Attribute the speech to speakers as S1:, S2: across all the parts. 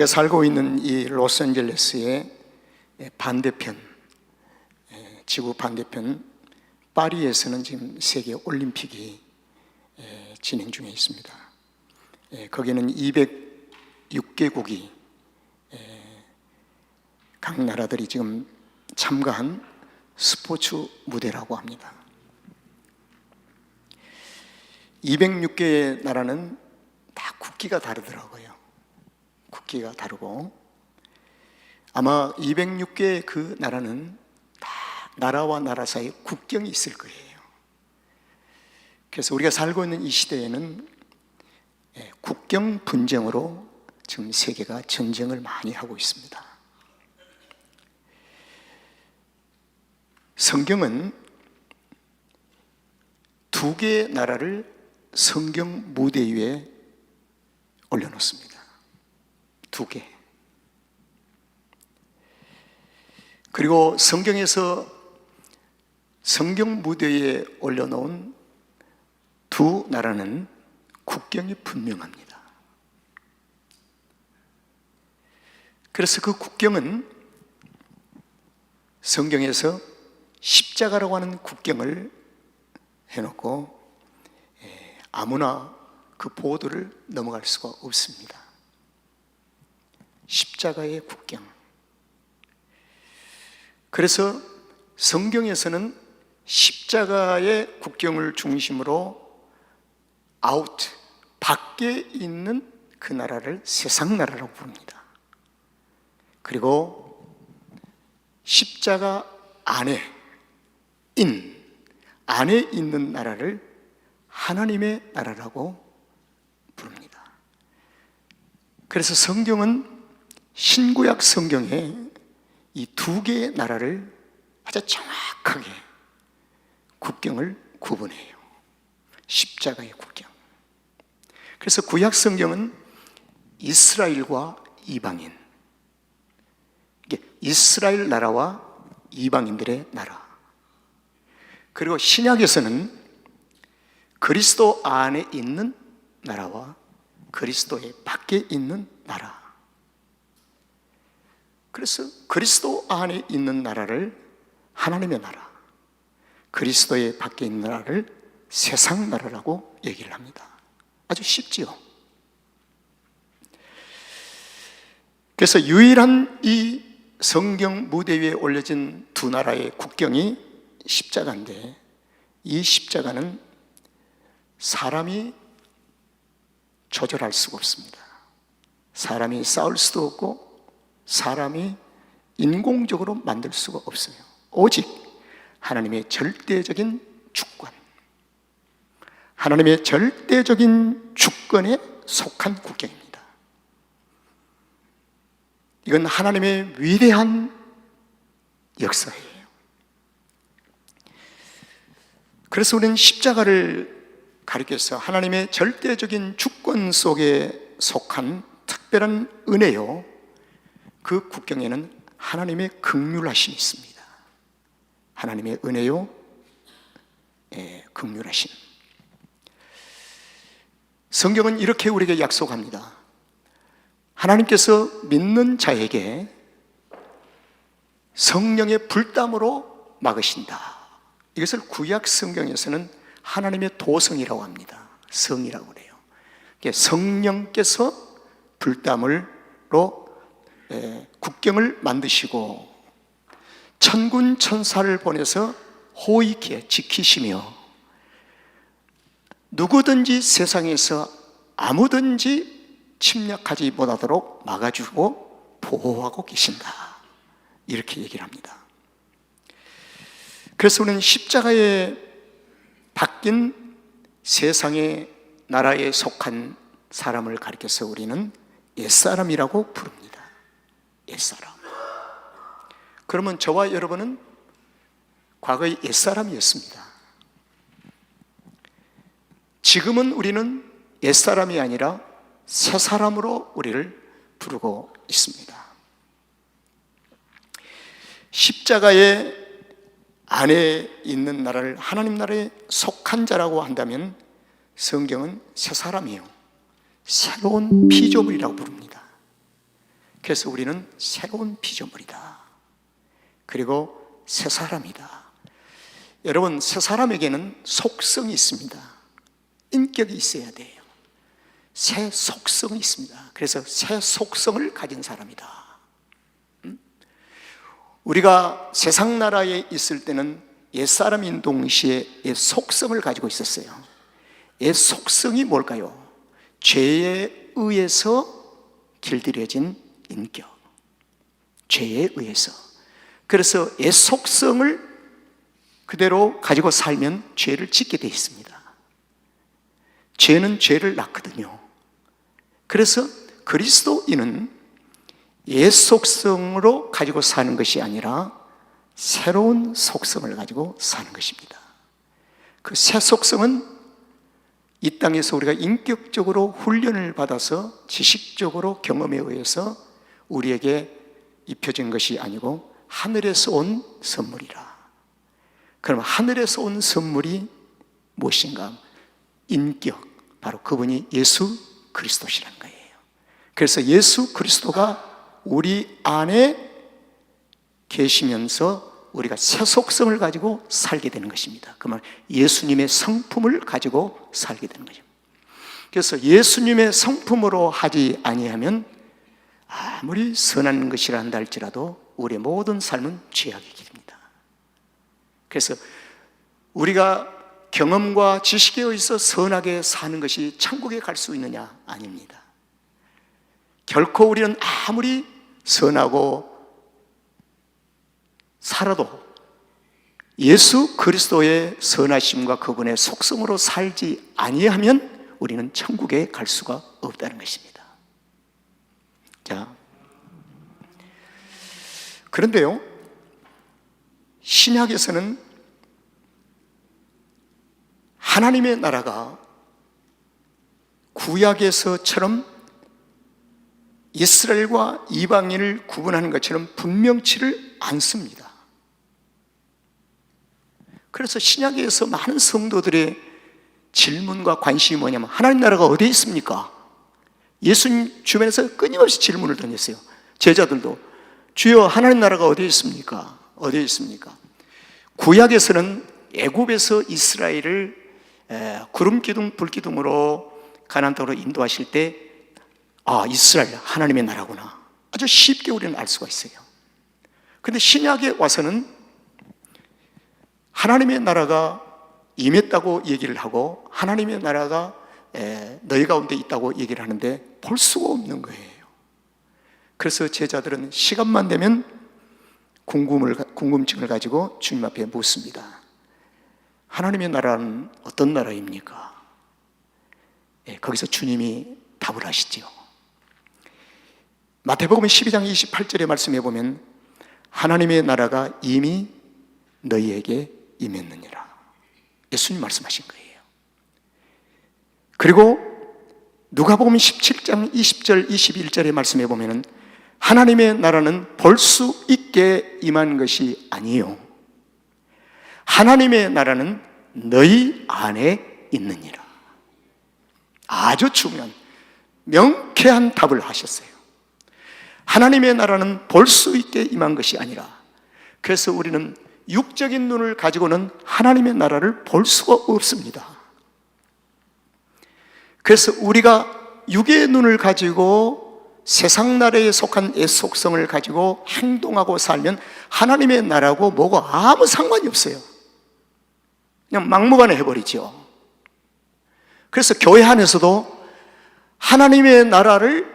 S1: 우리가 살고 있는 이 로스앤젤레스의 반대편, 지구 반대편 파리에서는 지금 세계 올림픽이 진행 중에 있습니다. 거기는 206개국이 각 나라들이 지금 참가한 스포츠 무대라고 합니다. 206개의 나라는 다 국기가 다르더라고요. 국기가 다르고 아마 206개의 그 나라는 다 나라와 나라 사이에 국경이 있을 거예요. 그래서 우리가 살고 있는 이 시대에는 국경 분쟁으로 지금 세계가 전쟁을 많이 하고 있습니다. 성경은 두 개의 나라를 성경 무대 위에 올려놓습니다. 두 개. 그리고 성경에서 성경 무대 위에 올려놓은 두 나라는 국경이 분명합니다. 그래서 그 국경은 성경에서 십자가라고 하는 국경을 해놓고 아무나 그 보도를 넘어갈 수가 없습니다. 십자가의 국경. 그래서 성경에서는 십자가의 국경을 중심으로 밖에 있는 그 나라를 세상 나라라고 부릅니다. 그리고 십자가 안에 있는 나라를 하나님의 나라라고 부릅니다. 그래서 성경은 신구약 성경에 이 두 개의 나라를 아주 정확하게 국경을 구분해요. 십자가의 국경. 그래서 구약 성경은 이스라엘과 이방인, 이스라엘 나라와 이방인들의 나라, 그리고 신약에서는 그리스도 안에 있는 나라와 그리스도의 밖에 있는 나라. 그래서 그리스도 안에 있는 나라를 하나님의 나라, 그리스도의 밖에 있는 나라를 세상 나라라고 얘기를 합니다. 아주 쉽지요. 그래서 유일한 이 성경 무대 위에 올려진 두 나라의 국경이 십자가인데, 이 십자가는 사람이 조절할 수가 없습니다. 사람이 쌓을 수도 없고 사람이 인공적으로 만들 수가 없어요. 오직 하나님의 절대적인 주권, 하나님의 절대적인 주권에 속한 국경입니다. 이건 하나님의 위대한 역사예요. 그래서 우리는 십자가를 가리켜서 하나님의 절대적인 주권 속에 속한 특별한 은혜요, 그 국경에는 하나님의 긍휼하심이 있습니다. 하나님의 은혜요, 긍휼하심. 성경은 이렇게 우리에게 약속합니다. 하나님께서 믿는 자에게 성령의 불담으로 막으신다. 이것을 구약 성경에서는 하나님의 도성이라고 합니다. 성이라고 그래요. 성령께서 불담으로 국경을 만드시고 천군 천사를 보내서 호위케 지키시며 누구든지 세상에서 아무든지 침략하지 못하도록 막아주고 보호하고 계신다. 이렇게 얘기를 합니다. 그래서 우리는 십자가에 바뀐 세상의 나라에 속한 사람을 가리켜서 우리는 옛사람이라고 부릅니다. 옛사람. 그러면 저와 여러분은 과거의 옛사람이었습니다. 지금은 우리는 옛사람이 아니라 새사람으로 우리를 부르고 있습니다. 십자가의 안에 있는 나라를 하나님 나라에 속한 자라고 한다면 성경은 새사람이요, 새로운 피조물이라고 부릅니다. 그래서 우리는 새로운 피조물이다. 그리고 새 사람이다. 여러분, 새 사람에게는 속성이 있습니다. 인격이 있어야 돼요. 새 속성이 있습니다. 그래서 새 속성을 가진 사람이다. 우리가 세상 나라에 있을 때는 옛사람인 동시에 옛 속성을 가지고 있었어요. 옛 속성이 뭘까요? 죄에 의해서 길들여진 인격, 죄에 의해서. 그래서 옛 속성을 그대로 가지고 살면 죄를 짓게 돼 있습니다. 죄는 죄를 낳거든요. 그래서 그리스도인은 옛 속성으로 가지고 사는 것이 아니라 새로운 속성을 가지고 사는 것입니다. 그 새 속성은 이 땅에서 우리가 인격적으로 훈련을 받아서 지식적으로 경험에 의해서 우리에게 입혀진 것이 아니고 하늘에서 온 선물이라. 그럼 하늘에서 온 선물이 무엇인가? 인격, 바로 그분이 예수 그리스도시라는 거예요. 그래서 예수 그리스도가 우리 안에 계시면서 우리가 새 속성을 가지고 살게 되는 것입니다. 그 말, 예수님의 성품을 가지고 살게 되는 거죠. 그래서 예수님의 성품으로 하지 아니하면 아무리 선한 것이라 한다 할지라도 우리의 모든 삶은 죄악의 길입니다. 그래서 우리가 경험과 지식에 의해서 선하게 사는 것이 천국에 갈 수 있느냐? 아닙니다. 결코 우리는 아무리 선하고 살아도 예수 그리스도의 선하심과 그분의 속성으로 살지 아니하면 우리는 천국에 갈 수가 없다는 것입니다. 자, 그런데요, 신약에서는 하나님의 나라가 구약에서처럼 이스라엘과 이방인을 구분하는 것처럼 분명치를 않습니다. 그래서 신약에서 많은 성도들의 질문과 관심이 뭐냐면 하나님 나라가 어디에 있습니까? 예수님 주변에서 끊임없이 질문을 던졌어요. 제자들도 주여 하나님 나라가 어디에 있습니까? 어디에 있습니까? 구약에서는 애굽에서 이스라엘을 구름 기둥 불 기둥으로 가나안 땅으로 인도하실 때 이스라엘 하나님의 나라구나 아주 쉽게 우리는 알 수가 있어요. 그런데 신약에 와서는 하나님의 나라가 임했다고 얘기를 하고 하나님의 나라가 너희 가운데 있다고 얘기를 하는데 볼 수가 없는 거예요. 그래서 제자들은 시간만 되면 궁금증을 가지고 주님 앞에 묻습니다. 하나님의 나라는 어떤 나라입니까? 거기서 주님이 답을 하시죠. 마태복음 12장 28절의 말씀에 보면 하나님의 나라가 이미 너희에게 임했느니라. 예수님 말씀하신 거예요. 그리고 누가복음 17장 20절 21절의 말씀에 보면 하나님의 나라는 볼 수 있게 임한 것이 아니요 하나님의 나라는 너희 안에 있느니라. 아주 중요한 명쾌한 답을 하셨어요. 하나님의 나라는 볼 수 있게 임한 것이 아니라, 그래서 우리는 육적인 눈을 가지고는 하나님의 나라를 볼 수가 없습니다. 그래서 우리가 육의 눈을 가지고 세상 나라에 속한 옛 속성을 가지고 행동하고 살면 하나님의 나라하고 뭐고 아무 상관이 없어요. 그냥 막무가내 해버리죠. 그래서 교회 안에서도 하나님의 나라를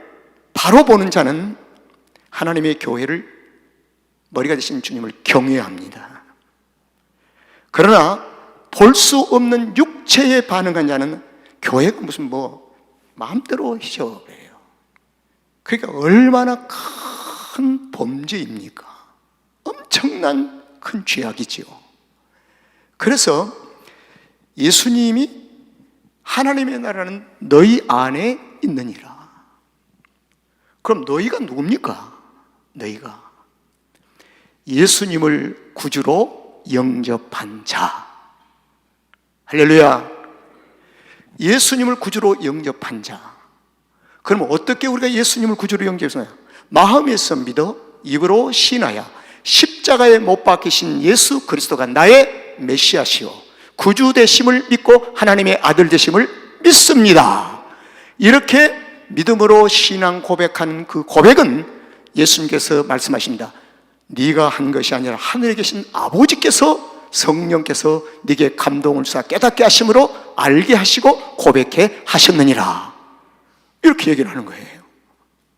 S1: 바로 보는 자는 하나님의 교회를, 머리가 되신 주님을 경외합니다. 그러나 볼 수 없는 육체에 반응한 자는 교회가 무슨 마음대로 희져버려요. 그러니까 얼마나 큰 범죄입니까? 엄청난 큰 죄악이지요. 그래서 예수님이 하나님의 나라는 너희 안에 있느니라. 그럼 너희가 누굽니까? 너희가 예수님을 구주로 영접한 자. 할렐루야. 예수님을 구주로 영접한 자. 그럼 어떻게 우리가 예수님을 구주로 영접했나요? 마음에서 믿어 입으로 신하여 십자가에 못 박히신 예수 그리스도가 나의 메시아시오 구주 되심을 믿고 하나님의 아들 되심을 믿습니다. 이렇게 믿음으로 신앙 고백한 그 고백은 예수님께서 말씀하십니다. 네가 한 것이 아니라 하늘에 계신 아버지께서 성령께서 네게 감동을 쏴 깨닫게 하심으로 알게 하시고 고백해 하셨느니라. 이렇게 얘기를 하는 거예요.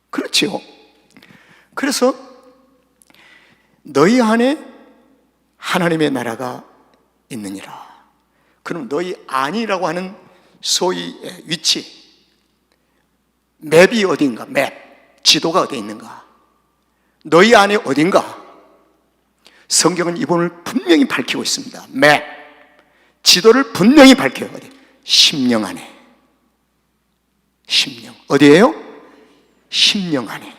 S1: 그렇지요. 그래서 너희 안에 하나님의 나라가 있느니라. 그럼 너희 안이라고 하는 소위 위치, 맵이 어딘가? 맵, 지도가 어디에 있는가? 너희 안에 어딘가? 성경은 이 부분을 분명히 밝히고 있습니다. 맵, 지도를 분명히 밝혀요. 어디? 심령 안에. 심령. 어디예요? 심령 안에.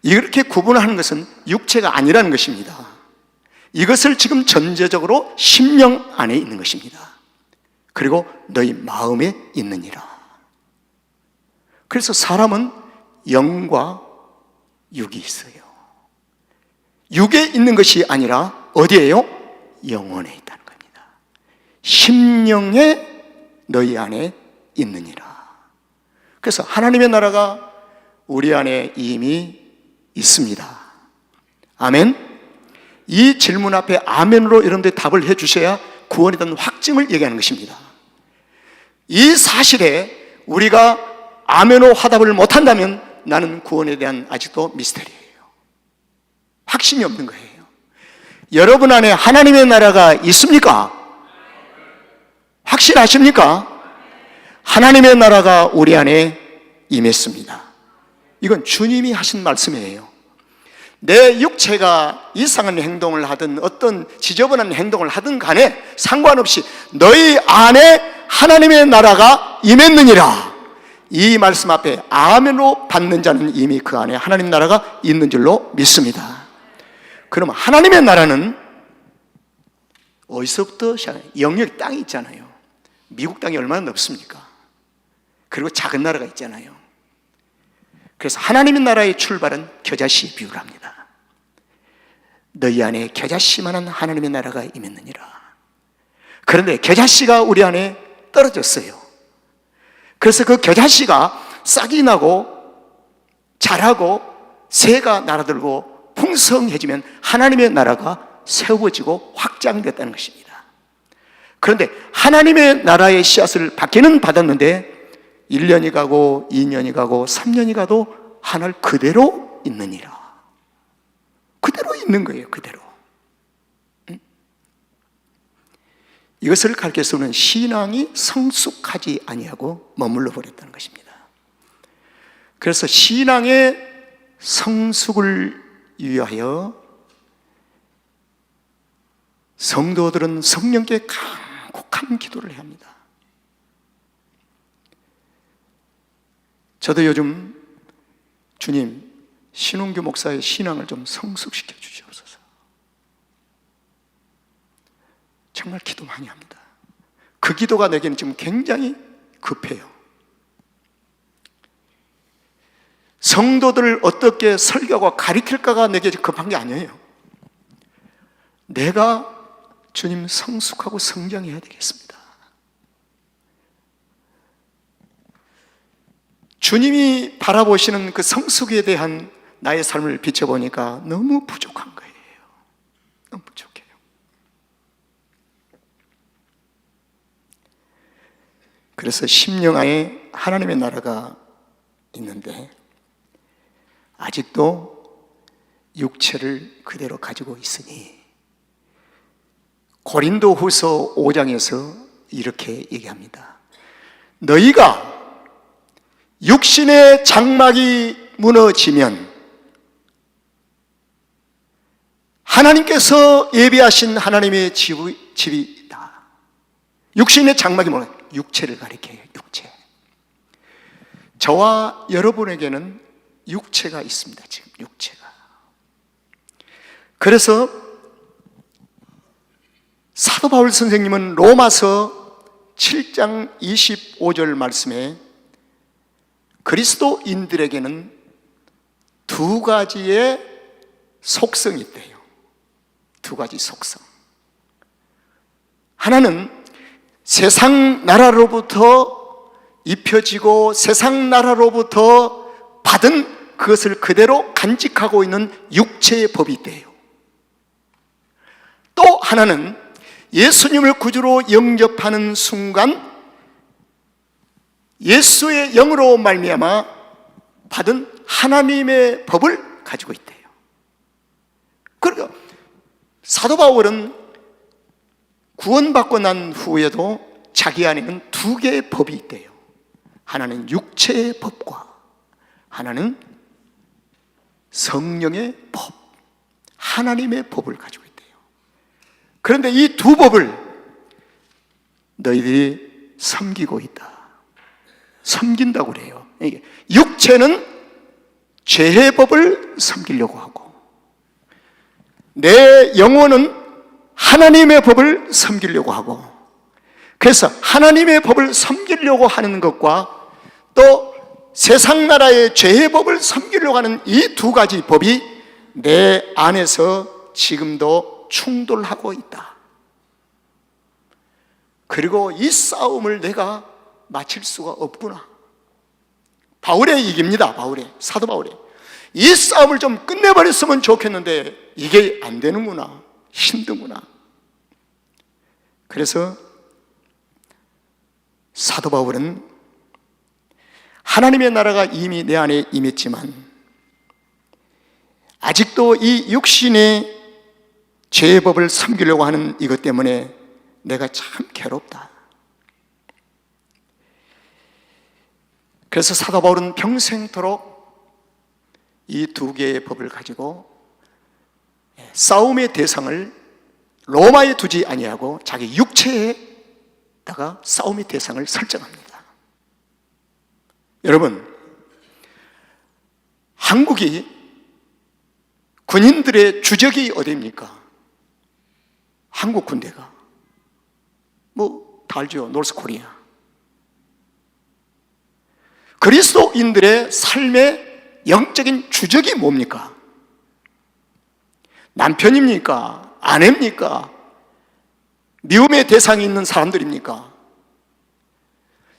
S1: 이렇게 구분하는 것은 육체가 아니라는 것입니다. 이것을 지금 전제적으로 심령 안에 있는 것입니다. 그리고 너희 마음에 있느니라. 그래서 사람은 영과 육이 있어요. 육에 있는 것이 아니라 어디에요? 영혼에 있다는 겁니다. 심령에 너희 안에 있느니라. 그래서 하나님의 나라가 우리 안에 이미 있습니다. 아멘. 이 질문 앞에 아멘으로 여러분들이 답을 해 주셔야 구원에 대한 확증을 얘기하는 것입니다. 이 사실에 우리가 아멘으로 화답을 못한다면 나는 구원에 대한 아직도 미스터리예요. 확신이 없는 거예요. 여러분 안에 하나님의 나라가 있습니까? 확신하십니까? 하나님의 나라가 우리 안에 임했습니다. 이건 주님이 하신 말씀이에요. 내 육체가 이상한 행동을 하든 어떤 지저분한 행동을 하든 간에 상관없이 너희 안에 하나님의 나라가 임했느니라. 이 말씀 앞에 아멘으로 받는 자는 이미 그 안에 하나님 나라가 있는 줄로 믿습니다. 그럼 하나님의 나라는 어디서부터 시작해요? 영역 땅이 있잖아요. 미국 땅이 얼마나 넓습니까? 그리고 작은 나라가 있잖아요. 그래서 하나님의 나라의 출발은 겨자씨 비유를 합니다. 너희 안에 겨자씨만한 하나님의 나라가 임했느니라. 그런데 겨자씨가 우리 안에 떨어졌어요. 그래서 그 겨자씨가 싹이 나고 자라고 새가 날아들고 풍성해지면 하나님의 나라가 세워지고 확장됐다는 것입니다. 그런데 하나님의 나라의 씨앗을 받기는 받았는데 1년이 가고 2년이 가고 3년이 가도 하늘 그대로 있느니라. 그대로 있는 거예요. 그대로. 이것을 가르쳐서는 신앙이 성숙하지 아니하고 머물러 버렸다는 것입니다. 그래서 신앙의 성숙을 위하여 성도들은 성령께 간곡한 기도를 해야 합니다. 저도 요즘 주님, 신웅규 목사의 신앙을 좀 성숙시켜 주시옵소서. 정말 기도 많이 합니다. 그 기도가 내게는 지금 굉장히 급해요. 성도들을 어떻게 설교하고 가르칠까가 내게 급한 게 아니에요. 내가 주님 성숙하고 성장해야 되겠습니다. 주님이 바라보시는 그 성숙에 대한 나의 삶을 비춰보니까 너무 부족한 거예요. 너무 부족해요. 그래서 심령 안에 하나님의 나라가 있는데 아직도 육체를 그대로 가지고 있으니 고린도후서 5장에서 이렇게 얘기합니다. 너희가 육신의 장막이 무너지면 하나님께서 예비하신 하나님의 집이다. 육신의 장막이 뭐냐? 육체를 가리켜요. 육체. 저와 여러분에게는 육체가 있습니다. 지금 육체가. 그래서 사도 바울 선생님은 로마서 7장 25절 말씀에 그리스도인들에게는 두 가지의 속성이 있대요. 두 가지 속성. 하나는 세상 나라로부터 입혀지고 세상 나라로부터 받은 그것을 그대로 간직하고 있는 육체의 법이 있대요. 또 하나는 예수님을 구주로 영접하는 순간 예수의 영으로 말미암아 받은 하나님의 법을 가지고 있대요. 그러니까 사도 바울은 구원받고 난 후에도 자기 안에는 두 개의 법이 있대요. 하나는 육체의 법과 하나는 성령의 법, 하나님의 법을 가지고 있대요. 그런데 이 두 법을 너희들이 섬기고 있다. 섬긴다고 그래요. 이게 육체는 죄의 법을 섬기려고 하고 내 영혼은 하나님의 법을 섬기려고 하고, 그래서 하나님의 법을 섬기려고 하는 것과 또 세상 나라의 죄의 법을 섬기려고 하는 이 두 가지 법이 내 안에서 지금도 충돌하고 있다. 그리고 이 싸움을 내가 마칠 수가 없구나. 바울의 얘기입니다. 사도 바울의 이 싸움을 좀 끝내버렸으면 좋겠는데 이게 안 되는구나, 힘든구나. 그래서 사도 바울은 하나님의 나라가 이미 내 안에 임했지만 아직도 이 육신의 죄의 법을 섬기려고 하는 이것 때문에 내가 참 괴롭다. 그래서 사도 바울은 평생토록 이 두 개의 법을 가지고 싸움의 대상을 로마에 두지 아니하고 자기 육체에다가 싸움의 대상을 설정합니다. 여러분, 한국이 군인들의 주적이 어디입니까? 한국 군대가 다 알죠. 노스코리아. 그리스도인들의 삶의 영적인 주적이 뭡니까? 남편입니까? 아내입니까? 미움의 대상이 있는 사람들입니까?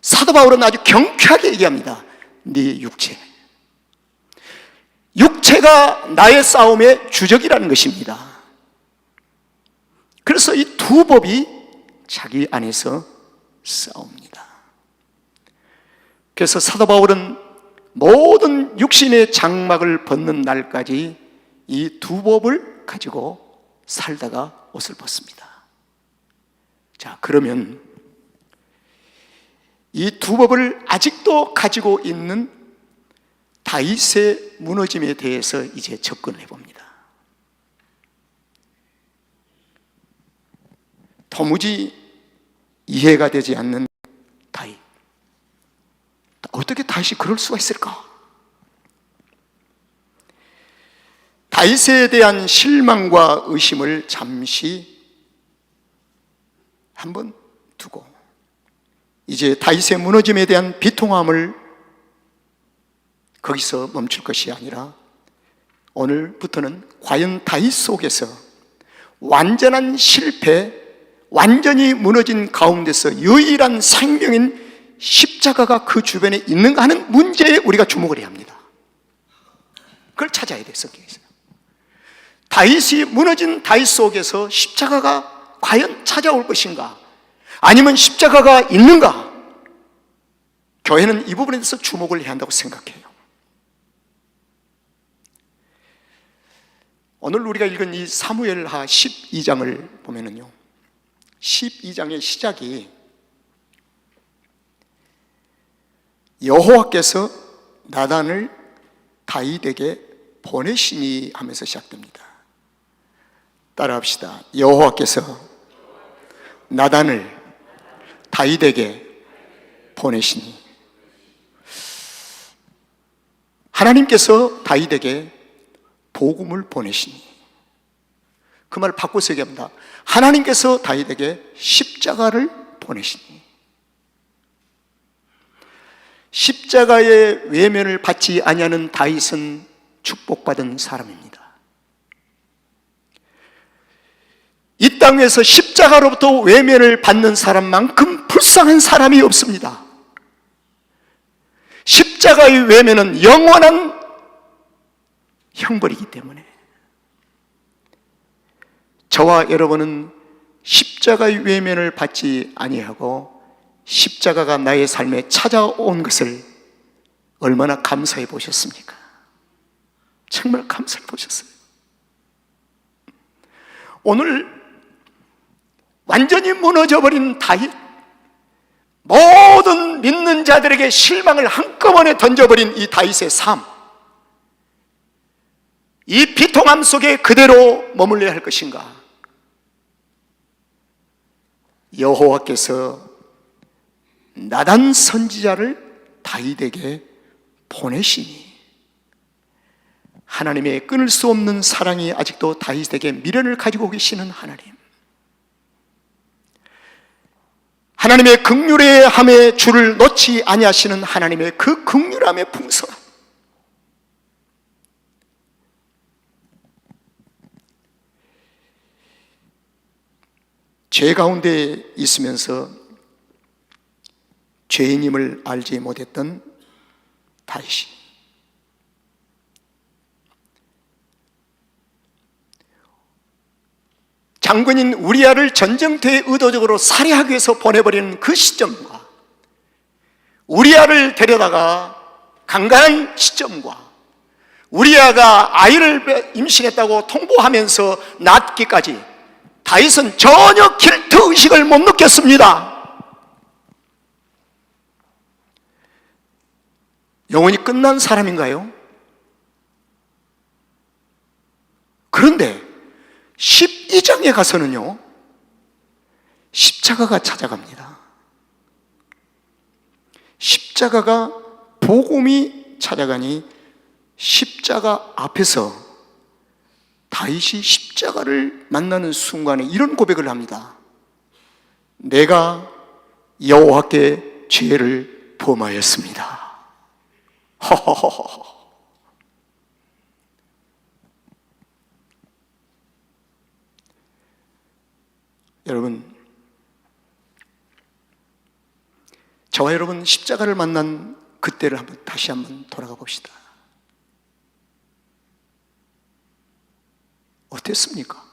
S1: 사도 바울은 아주 경쾌하게 얘기합니다. 네 육체. 육체가 나의 싸움의 주적이라는 것입니다. 그래서 이 두 법이 자기 안에서 싸웁니다. 그래서 사도 바울은 모든 육신의 장막을 벗는 날까지 이 두 법을 가지고 살다가 옷을 벗습니다. 자, 그러면 이 두 법을 아직도 가지고 있는 다윗의 무너짐에 대해서 이제 접근을 해봅니다. 도무지 이해가 되지 않는 다윗. 어떻게 다윗이 그럴 수가 있을까? 다윗에 대한 실망과 의심을 잠시 한번 두고 이제 다윗의 무너짐에 대한 비통함을 거기서 멈출 것이 아니라 오늘부터는 과연 다윗 속에서 완전한 실패, 완전히 무너진 가운데서 유일한 생명인 십자가가 그 주변에 있는가 하는 문제에 우리가 주목을 해야 합니다. 그걸 찾아야 돼요. 성경에서 다윗이 무너진 다윗 속에서 십자가가 과연 찾아올 것인가, 아니면 십자가가 있는가? 교회는 이 부분에 대해서 주목을 해야 한다고 생각해요. 오늘 우리가 읽은 이 사무엘하 12장을 보면은요, 12장의 시작이 여호와께서 나단을 다윗에게 보내시니 하면서 시작됩니다. 따라합시다. 여호와께서 나단을 다윗에게 보내시니. 하나님께서 다윗에게 복음을 보내시니. 그 말을 바꿔서 얘기합니다. 하나님께서 다윗에게 십자가를 보내시니. 십자가의 외면을 받지 아니하는 다윗은 축복받은 사람입니다. 이 땅에서 십자가로부터 외면을 받는 사람만큼 불쌍한 사람이 없습니다. 십자가의 외면은 영원한 형벌이기 때문에 저와 여러분은 십자가의 외면을 받지 아니하고 십자가가 나의 삶에 찾아온 것을 얼마나 감사해 보셨습니까? 정말 감사해 보셨어요. 오늘 완전히 무너져버린 다윗, 모든 믿는 자들에게 실망을 한꺼번에 던져버린 이 다윗의 삶, 이 비통함 속에 그대로 머물러야 할 것인가? 여호와께서 나단 선지자를 다윗에게 보내시니 하나님의 끊을 수 없는 사랑이 아직도 다윗에게 미련을 가지고 계시는 하나님의 긍휼함에 줄을 놓지 아니하시는 하나님의 그 긍휼함의 풍성함, 죄 가운데 있으면서 죄인임을 알지 못했던 다윗이 장군인 우리아를 전쟁터에 의도적으로 살해하기 위해서 보내버리는 그 시점과 우리아를 데려다가 강간한 시점과 우리아가 아이를 임신했다고 통보하면서 낳기까지 다윗은 전혀 길트 의식을 못 느꼈습니다. 영원히 끝난 사람인가요? 그런데 12장에 가서는요, 십자가가 찾아갑니다. 십자가가 복음이 찾아가니 십자가 앞에서 다윗이 십자가를 만나는 순간에 이런 고백을 합니다. 내가 여호와께 죄를 범하였습니다. 허허허허. 여러분, 저와 여러분 십자가를 만난 그때를 다시 한번 돌아가 봅시다. 어땠습니까?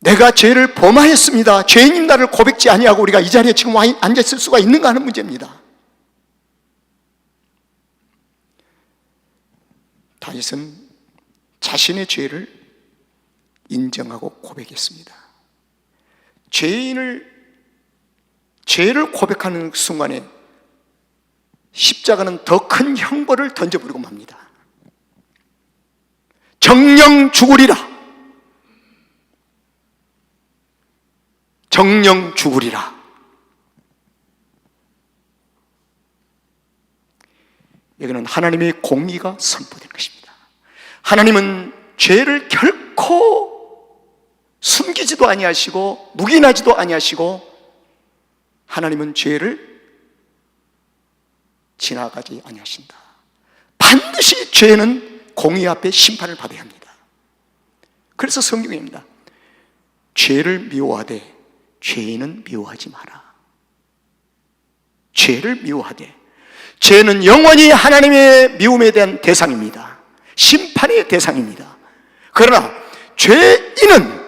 S1: 내가 죄를 범하였습니다. 죄인인 나를 고백지 아니하고 우리가 이 자리에 지금 앉아있을 수가 있는가 하는 문제입니다. 다윗은 자신의 죄를 인정하고 고백했습니다. 죄를 고백하는 순간에 십자가는 더 큰 형벌을 던져버리고 맙니다. 정령 죽으리라. 정령 죽으리라. 여기는 하나님의 공의가 선포된 것입니다. 하나님은 죄를 결코 숨기지도 아니하시고 묵인하지도 아니하시고 하나님은 죄를 지나가지 아니하신다. 반드시 죄는 공의 앞에 심판을 받아야 합니다. 그래서 성경입니다. 죄를 미워하되 죄인은 미워하지 마라. 죄를 미워하되, 죄는 영원히 하나님의 미움에 대한 대상입니다. 심판의 대상입니다. 그러나 죄인은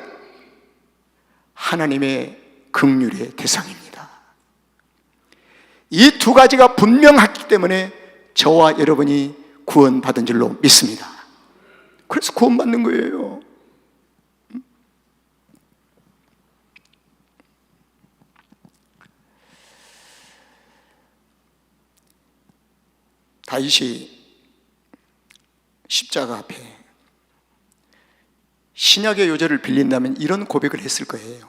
S1: 하나님의 긍휼의 대상입니다. 이 두 가지가 분명하기 때문에 저와 여러분이 구원받은 줄로 믿습니다. 그래서 구원받는 거예요. 다윗이 십자가 앞에 신약의 요절을 빌린다면 이런 고백을 했을 거예요.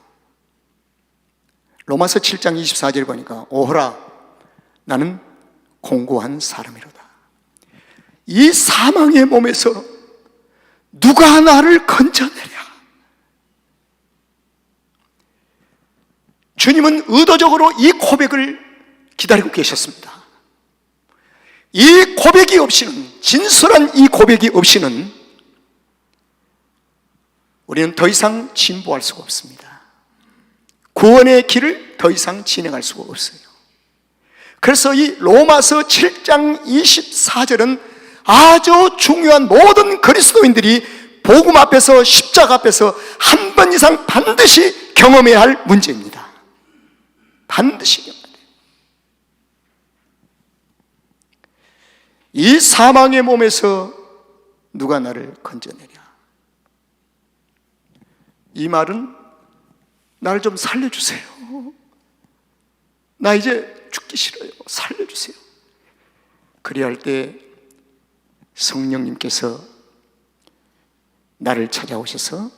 S1: 로마서 7장 24절 보니까 오호라 나는 공고한 사람이로다. 이 사망의 몸에서 누가 나를 건져내랴. 주님은 의도적으로 이 고백을 기다리고 계셨습니다. 이 고백이 없이는, 진솔한 이 고백이 없이는 우리는 더 이상 진보할 수가 없습니다. 구원의 길을 더 이상 진행할 수가 없어요. 그래서 이 로마서 7장 24절은 아주 중요한, 모든 그리스도인들이 복음 앞에서, 십자가 앞에서 한 번 이상 반드시 경험해야 할 문제입니다. 반드시 경험해야 돼요. 이 사망의 몸에서 누가 나를 건져내랴. 이 말은 나를 좀 살려주세요. 나 이제 죽기 싫어요. 살려주세요. 그래야 할 때 성령님께서 나를 찾아오셔서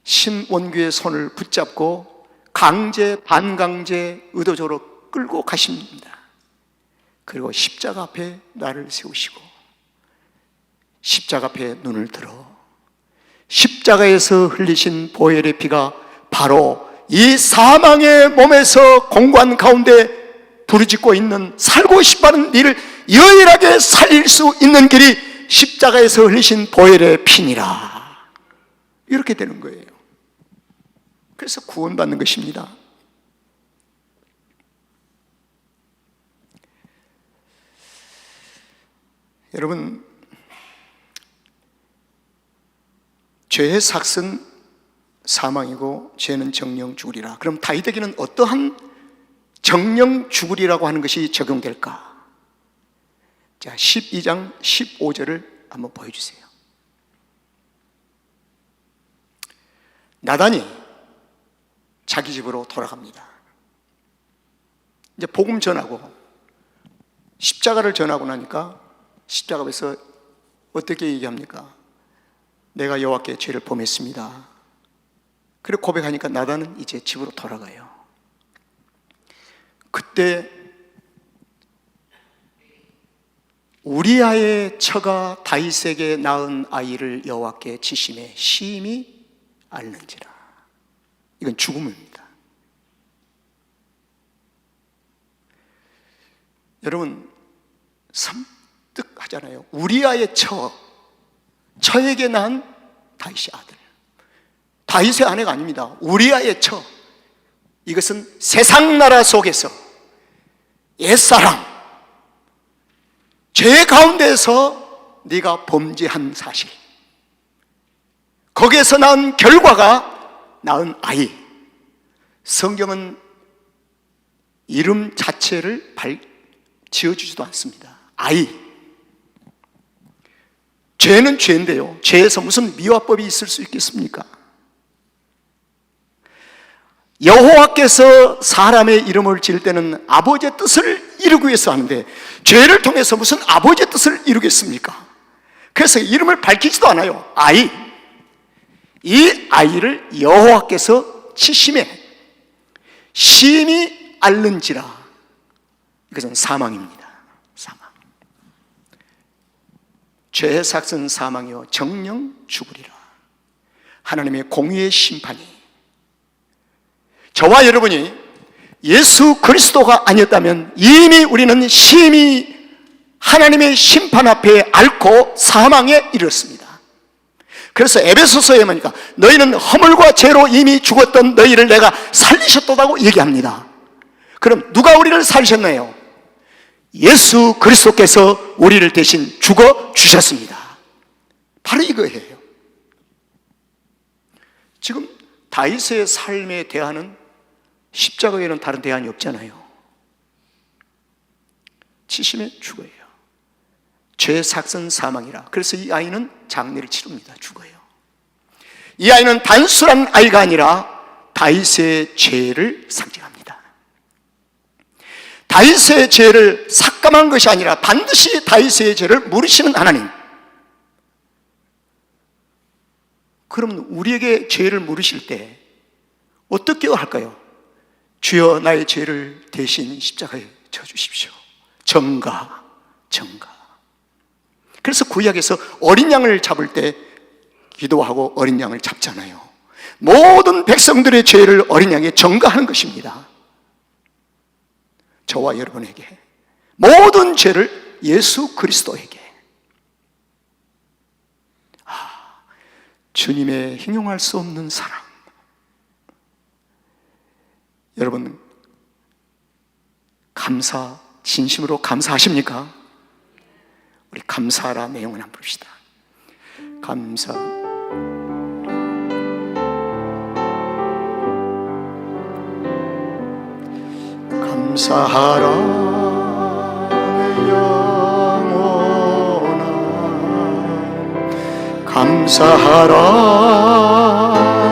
S1: 신원규의 손을 붙잡고 강제, 반강제, 의도적으로 끌고 가십니다. 그리고 십자가 앞에 나를 세우시고 십자가 앞에 눈을 들어 십자가에서 흘리신 보혈의 피가 바로 이 사망의 몸에서 공고한 가운데 부르짖고 있는, 살고 싶어하는 이를 유일하게 살릴 수 있는 길이 십자가에서 흘리신 보혈의 피니라. 이렇게 되는 거예요. 그래서 구원받는 것입니다. 여러분, 죄의 삭은 사망이고 죄는 정령 죽으리라. 그럼 다윗에게는 어떠한 정령 죽으리라고 하는 것이 적용될까? 자, 12장 15절을 한번 보여주세요. 나단이 자기 집으로 돌아갑니다. 이제 복음 전하고 십자가를 전하고 나니까 십자가 앞에서 어떻게 얘기합니까? 내가 여호와께 죄를 범했습니다. 그리고 고백하니까 나단은 이제 집으로 돌아가요. 그때 우리아의 처가 다윗에게 낳은 아이를 여호와께 치심에 심히 앓는지라. 이건 죽음입니다. 여러분, 섬뜩하잖아요. 우리아의 처에게 낳은 다윗의 아들, 다윗의 아내가 아닙니다. 우리아의 처. 이것은 세상 나라 속에서 옛사람, 죄 가운데서 네가 범죄한 사실, 거기에서 낳은 결과가 낳은 아이. 성경은 이름 자체를 지어주지도 않습니다. 아이. 죄는 죄인데요, 죄에서 무슨 미화법이 있을 수 있겠습니까? 여호와께서 사람의 이름을 지을 때는 아버지의 뜻을 이루기 위해서 하는데 죄를 통해서 무슨 아버지의 뜻을 이루겠습니까? 그래서 이름을 밝히지도 않아요. 아이. 이 아이를 여호와께서 치심에 심히 앓는지라. 이것은 사망입니다. 사망. 죄의 삭은 사망이요 정령 죽으리라. 하나님의 공의의 심판이, 저와 여러분이 예수 그리스도가 아니었다면 이미 우리는 심히 하나님의 심판 앞에 앓고 사망에 이르렀습니다. 그래서 에베소서에 보니까 너희는 허물과 죄로 이미 죽었던 너희를 내가 살리셨다고 얘기합니다. 그럼 누가 우리를 살리셨나요? 예수 그리스도께서 우리를 대신 죽어 주셨습니다. 바로 이거예요. 지금 다윗의 삶에 대하는 십자가 외에는 다른 대안이 없잖아요. 치심에 죽어요. 죄의 삭은 사망이라. 그래서 이 아이는 장례를 치릅니다. 죽어요. 이 아이는 단순한 아이가 아니라 다윗의 죄를 상징합니다. 다윗의 죄를 삭감한 것이 아니라 반드시 다윗의 죄를 물으시는 하나님. 그러면 우리에게 죄를 물으실 때 어떻게 할까요? 주여 나의 죄를 대신 십자가에 져주십시오. 정가. 그래서 구약에서 어린 양을 잡을 때 기도하고 어린 양을 잡잖아요. 모든 백성들의 죄를 어린 양에 정가하는 것입니다. 저와 여러분에게 모든 죄를 예수 그리스도에게 주님의 형용할 수 없는 사랑. 여러분 진심으로 감사하십니까? 우리 감사하라 내용을 한번 봅시다. 감사하라 내 영혼아, 감사하라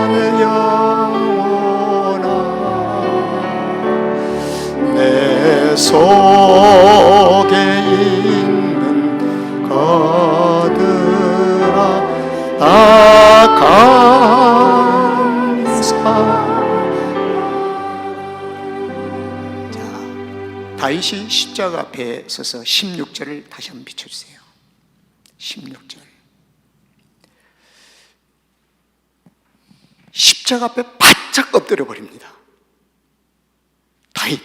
S1: 내 영혼아, 내 속에 있는 것들아 다 감사. 다윗이 십자가 앞에 서서 16절을 다시 한번 비춰주세요. 16절. 십자가 앞에 바짝 엎드려 버립니다. 다윗.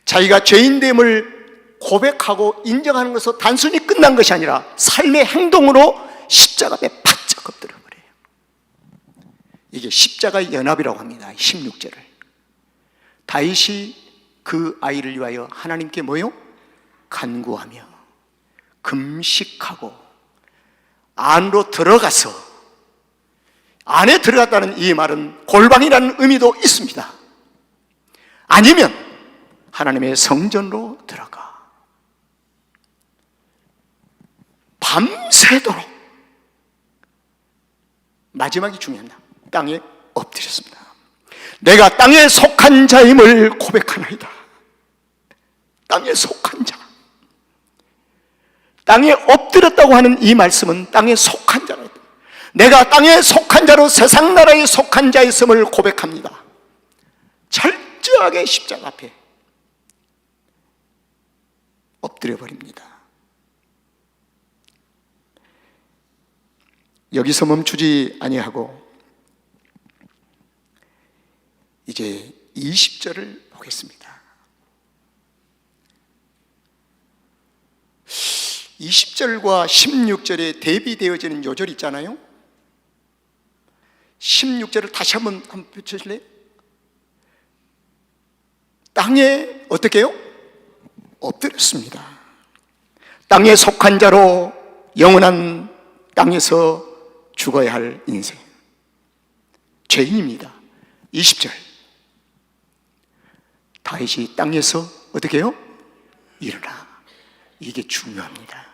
S1: 자기가 죄인됨을 고백하고 인정하는 것으로 단순히 끝난 것이 아니라 삶의 행동으로 십자가 앞에 바짝 엎드려 버려요. 이게 십자가의 연합이라고 합니다. 16절을. 다윗이 그 아이를 위하여 하나님께 뭐요? 간구하며 금식하고 안으로 들어가서, 안에 들어갔다는 이 말은 골방이라는 의미도 있습니다. 아니면 하나님의 성전으로 들어가 밤새도록, 마지막이 중요합니다. 땅에 엎드렸습니다. 내가 땅에 속한 자임을 고백하나이다. 땅에 속한 자. 땅에 엎드렸다고 하는 이 말씀은 땅에 속한 자라. 내가 땅에 속한 자로 세상 나라에 속한 자였음을 고백합니다. 철저하게 십자가 앞에 엎드려 버립니다. 여기서 멈추지 아니하고 이제 20절을 보겠습니다. 20절과 16절에 대비되어지는 요절 있잖아요. 16절을 다시 한번 펼쳐주실래요? 땅에 어떻게 해요? 엎드렸습니다. 땅에 속한 자로 영원한 땅에서 죽어야 할 인생, 죄인입니다. 20절. 다윗이 땅에서 어떻게 해요? 일어나. 이게 중요합니다.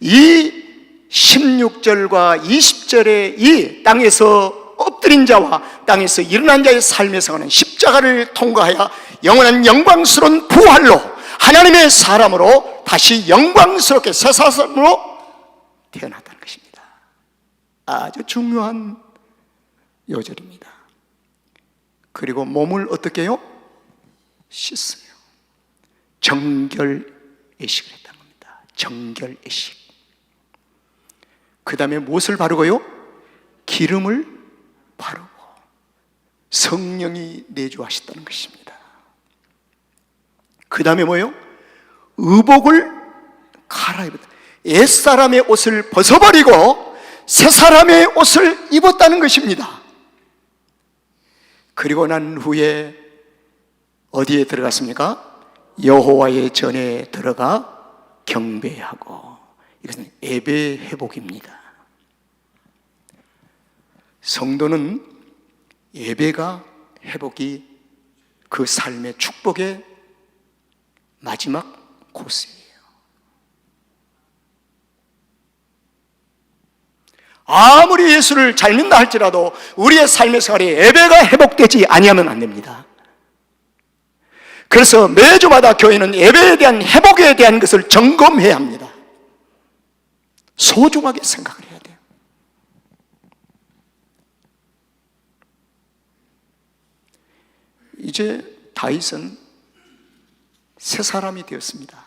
S1: 이 16절과 20절의 이 땅에서 엎드린 자와 땅에서 일어난 자의 삶에서는 십자가를 통과하여 영원한 영광스러운 부활로 하나님의 사람으로 다시 영광스럽게 새 사람으로 태어났다는 것입니다. 아주 중요한 요절입니다. 그리고 몸을 어떻게 해요? 씻어요. 정결의식을 했다는 겁니다. 정결의식. 그 다음에 무엇을 바르고요? 기름을 바르고 성령이 내주하셨다는 것입니다. 그 다음에 뭐예요? 의복을 갈아입었다. 옛사람의 옷을 벗어버리고 새 사람의 옷을 입었다는 것입니다. 그리고 난 후에 어디에 들어갔습니까? 여호와의 전에 들어가 경배하고, 이것은 예배 회복입니다. 성도는 예배가 회복이 그 삶의 축복의 마지막 코스예요. 아무리 예수를 잘 믿는다 할지라도 우리의 삶의 생활에 예배가 회복되지 아니하면 안 됩니다. 그래서 매주마다 교회는 예배에 대한 회복에 대한 것을 점검해야 합니다. 소중하게 생각을 해야 돼요. 이제 다윗은 새 사람이 되었습니다.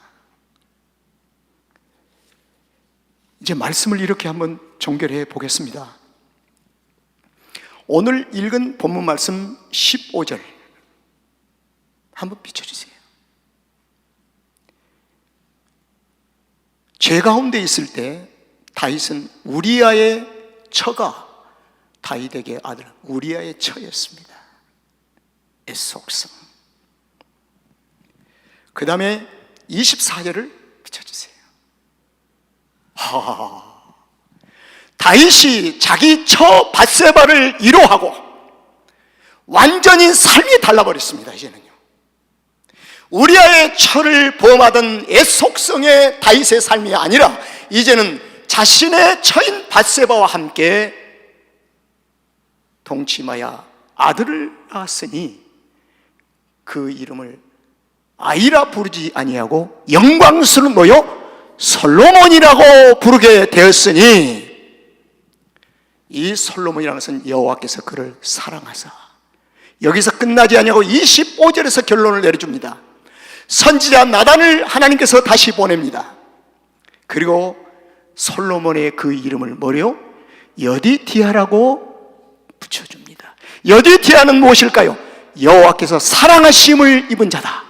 S1: 이제 말씀을 이렇게 한번 종결해 보겠습니다. 오늘 읽은 본문 말씀 15절 한번 비춰주세요. 죄 가운데 있을 때 다윗은 우리아의 처가 다윗에게 아들 우리아의 처였습니다. 애속성. 그 다음에 24절을 비춰주세요. 다윗이 자기 처 밧세바를 위로하고 완전히 삶이 달라버렸습니다. 이제는요, 우리아의 처를 범하던 애속성의 다윗의 삶이 아니라 이제는 자신의 처인 밧세바와 함께 동침하여 아들을 낳았으니 그 이름을 아이라 부르지 아니하고 영광스러운 뭐요? 솔로몬이라고 부르게 되었으니, 이 솔로몬이라는 것은 여호와께서 그를 사랑하사, 여기서 끝나지 아니하고 25절에서 결론을 내려줍니다. 선지자 나단을 하나님께서 다시 보냅니다. 그리고 솔로몬의 그 이름을 뭐래요? 여디디아라고 붙여줍니다. 여디디아는 무엇일까요? 여호와께서 사랑하심을 입은 자다.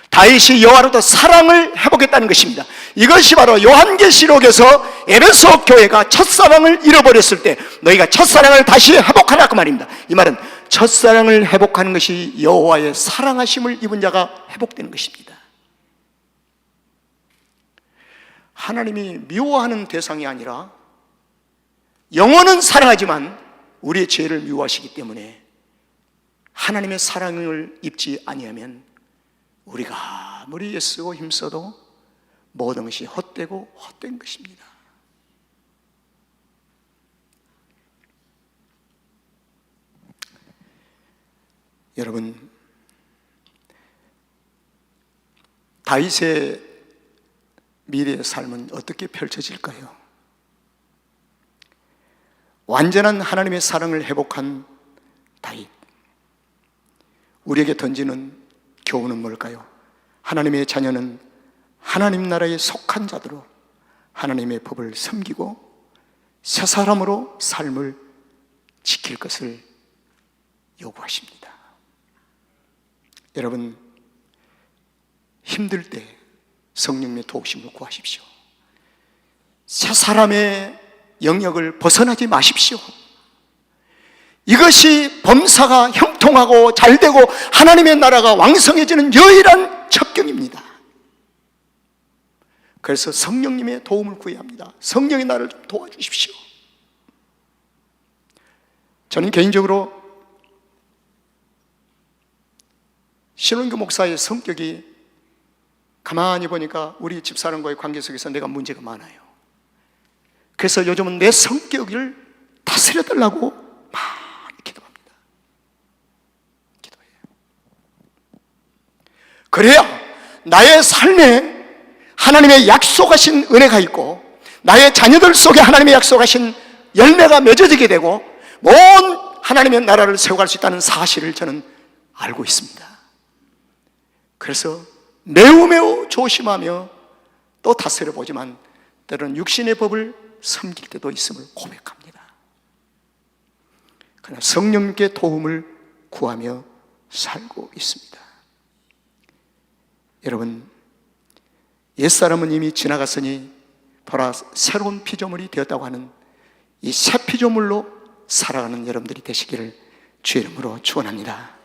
S1: 다윗이 여호와로부터 사랑을 회복했다는 것입니다. 이것이 바로 요한계시록에서 에베소 교회가 첫사랑을 잃어버렸을 때 너희가 첫사랑을 다시 회복하라 그 말입니다. 이 말은 첫사랑을 회복하는 것이 여호와의 사랑하심을 입은 자가 회복되는 것입니다. 하나님이 미워하는 대상이 아니라, 영혼은 사랑하지만 우리의 죄를 미워하시기 때문에 하나님의 사랑을 입지 아니하면 우리가 아무리 애쓰고 힘써도 모든 것이 헛되고 헛된 것입니다. 여러분, 다윗의 미래의 삶은 어떻게 펼쳐질까요? 완전한 하나님의 사랑을 회복한 다윗, 우리에게 던지는 교훈은 뭘까요? 하나님의 자녀는 하나님 나라에 속한 자들로 하나님의 법을 섬기고 새 사람으로 삶을 지킬 것을 요구하십니다. 여러분, 힘들 때 성령님의 도우심을 구하십시오. 새 사람의 영역을 벗어나지 마십시오. 이것이 범사가 형통하고 잘되고 하나님의 나라가 왕성해지는 유일한 첩경입니다. 그래서 성령님의 도움을 구해야 합니다. 성령이 나를 좀 도와주십시오. 저는 개인적으로 신원규 목사의 성격이 가만히 보니까 우리 집사람과의 관계 속에서 내가 문제가 많아요. 그래서 요즘은 내 성격을 다스려달라고 많이 기도합니다. 기도해요. 그래야 나의 삶에 하나님의 약속하신 은혜가 있고 나의 자녀들 속에 하나님의 약속하신 열매가 맺어지게 되고 온 하나님의 나라를 세워갈 수 있다는 사실을 저는 알고 있습니다. 그래서 매우 조심하며 또 다스려 보지만 때로는 육신의 법을 섬길 때도 있음을 고백합니다. 그러나 성령님께 도움을 구하며 살고 있습니다. 여러분, 옛사람은 이미 지나갔으니 보라 새로운 피조물이 되었다고 하는 이 새 피조물로 살아가는 여러분들이 되시기를 주의 이름으로 축원합니다.